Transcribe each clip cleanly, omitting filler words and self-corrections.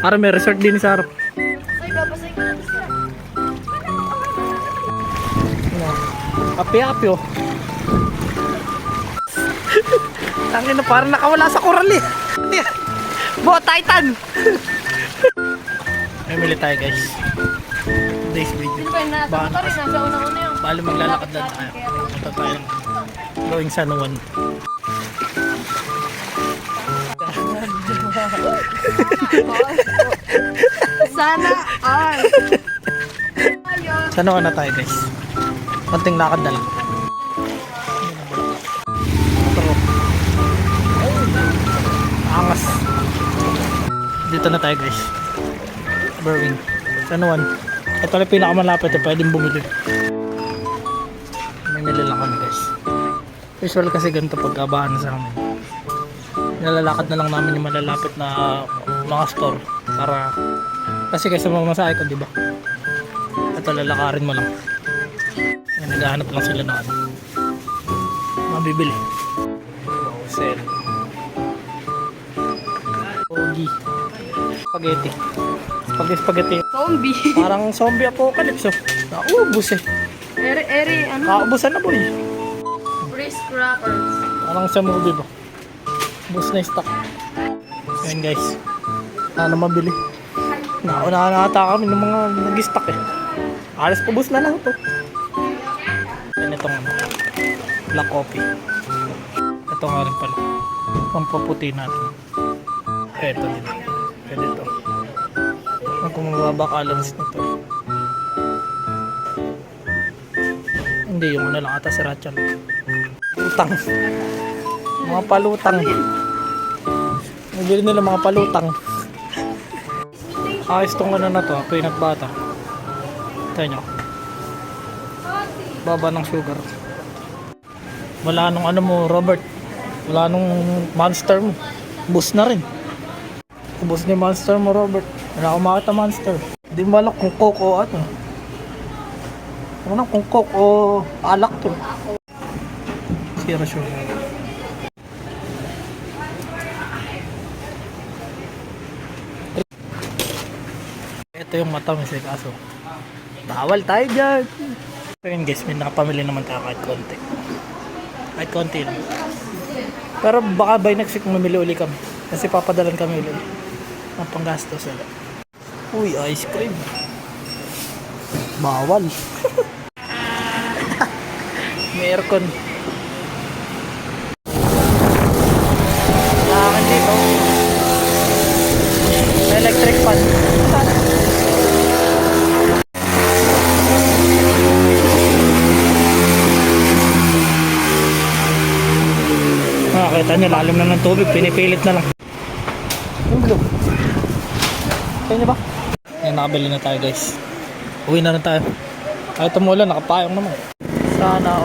Para may resort din sa harap. Ay, babasay ko lang sila. Api-api oh. Tangin na parang nakawala sa koral eh. Bo, Titan! May tayo guys. Today's video. Sino ba yung nasa motor? Nasa unang-una yung... Bali maglalakad na tayo. Punta tayo going San Juan. Sana all. San Juan na tayo guys. Konting lakad na lang. Angas. Dito na tayo guys. Berwing. San Juan. Ito lang pinakamalapit eh. Pwedeng bumili. May lang kami guys. Usual kasi ganito pagkabahan sa amin. Nalalakad na lang namin yung malalapit na mga store. Para kasi kaysa mamasahe ko diba. Ito lalakarin mo lang. Yan, naghahanap lang sila na ano. Mabibili. Sell. Pogi. Spaghetti. Spaghetti. Zombie. Parang zombie apocalypse oh. Naubos eh. Ano? Kaubusan na boy. Brisk crackers. Parang sa movie ba? Ubus na yung stock. Ayan guys. Ano mabili? Naunahan na ata kami ng mga nag-stock eh. Alas ubus na lang ito. Yan itong black coffee. Ito nga rin pala. Pampaputi natin. Ito din. Pwede ito. Kung mababa calories nito. Hindi, yung ano lang ata si Rachel. Utang. Mga palutang. Nabili nila mga palutang. Ayos tong ano na to, peanut butter. Ito nyo. Baba ng sugar. Wala nung ano mo, Robert. Wala nung monster mo. Bus na rin. Ubus ni monster mo, Robert. Wala akong makita monster. Hindi mo alam kung coke o ano. Ano kung coke o alak to. Zero sugar. Ito yung matamis eh kaso bawal tayo dyan. So yun guys, may nakapamili naman tayo kahit konti. Kahit konti lang. Pero baka by next week mamili uli kami. Kasi papadalan kami uli. Ang panggastos ulit. Uy, ice cream. Bawal. May aircon. Nakakan dito. May electric fan. Kita nyo, lalim na ng tubig. Pinipilit na lang. Yung blue. Kaya nyo ba? Ayan, nakabili na tayo guys. Uwi na rin tayo. Kahit umulan, nakapayong naman. Sana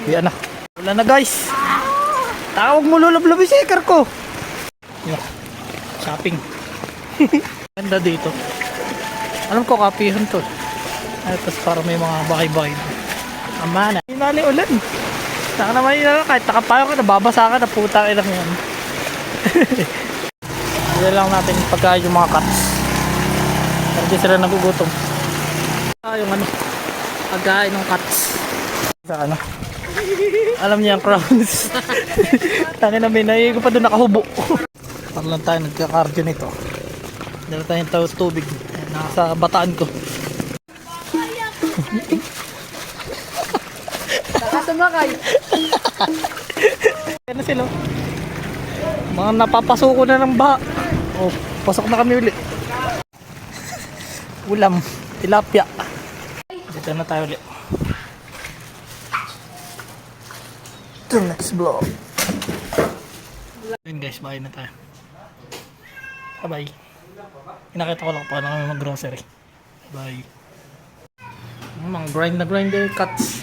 Uwi na. Ulan na guys. Tawag mo lulab-lab yung shaker ko. Yun. Shopping. Ganda dito. Alam ko kapihan to. Ay, tapos para may mga bahay-bahay. Amana. Hinali ulan. Saka naman yun, kahit nakapayong ka, nababasa ka, naputang ilang yan. Hindi lang natin pagkain yung mga cats. Pero di sila nagugutom. Yung ano, pagkain ng cats. Sa ano? Alam niya yung crowns. Tangin na minayi ko pa doon nakahubo. Para lang tayo nagka-cardio nito. Dala tayong tubig. Nasa bataan ko. Nakasumakay. Ano sila? Mga napapasuko na ng baha. Oh, pasok na kami ulit. Ulam, tilapia. Dito na tayo ulit. To next vlog. Yun guys, bye na tayo. Bye bye. Inakita ko lang paano kami mag-grocery. Bye. Mga grind na grind cuts.